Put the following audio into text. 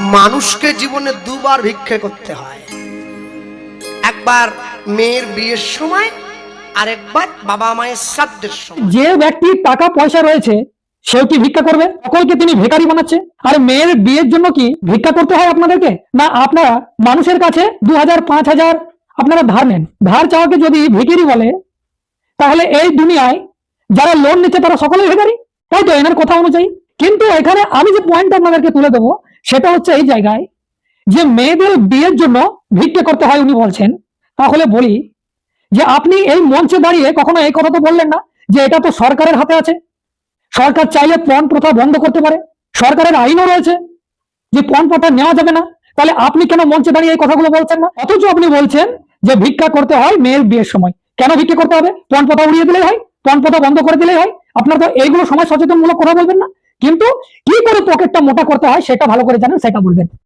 মানুষকে জীবনে দুবার ভিক্ষে করতে হয়, একবার মেয়ের বিয়ের সময়, আরেকবার বাবা মায়ের শ্রাদ্ধের সময়। যে ব্যক্তির টাকা পয়সা রয়েছে সেও কি ভিক্ষা করবে? সকলকে তিনি ভিখারি বানাচ্ছে। আর মেয়ের বিয়ের জন্য কি ভিক্ষা করতে হয় আপনাদেরকে? না আপনারা মানুষের কাছে 2000 5000 আপনারা ধার নেন? ধার চাওয়াকে যদি ভিখারি বলে, তাহলে এই দুনিয়ায় যারা লোন নিচ্ছে তারা সকলেই ভিখারি, তাই তো এনার কথা অনুযায়ী। কিন্তু এখানে আমি যে পয়েন্ট আপনাদেরকে তুলে দেবো সেটা হচ্ছে এই জায়গায় যে মেয়েদের বিয়ের জন্য ভিক্ষা করতে হয় উনি বলছেন। তাহলে বলি যে আপনি এই মঞ্চে দাঁড়িয়ে কখনো এই কথা তো বললেন না যে এটা তো সরকারের হাতে আছে, সরকার চাইলে পণ প্রথা বন্ধ করতে পারে, সরকারের আইনও রয়েছে যে পণ প্রথা নেওয়া যাবে না। তাহলে আপনি কেন মঞ্চে দাঁড়িয়ে এই কথাগুলো বলছেন না? অথচ আপনি বলছেন যে ভিক্ষা করতে হয় মেয়ের বিয়ের সময়। কেন ভিক্ষা করতে হবে? পণ প্রথা উড়িয়ে দিলেই হয়, পণ প্রথা বন্ধ করে দিলেই হয়। আপনার তো এইগুলো সমাজ সচেতনমূলক কথা বলবেন না, কিন্তু কি করে পকেটটা মোটা করতে হয় সেটা ভালো করে জানেন, সেটা বলবেন।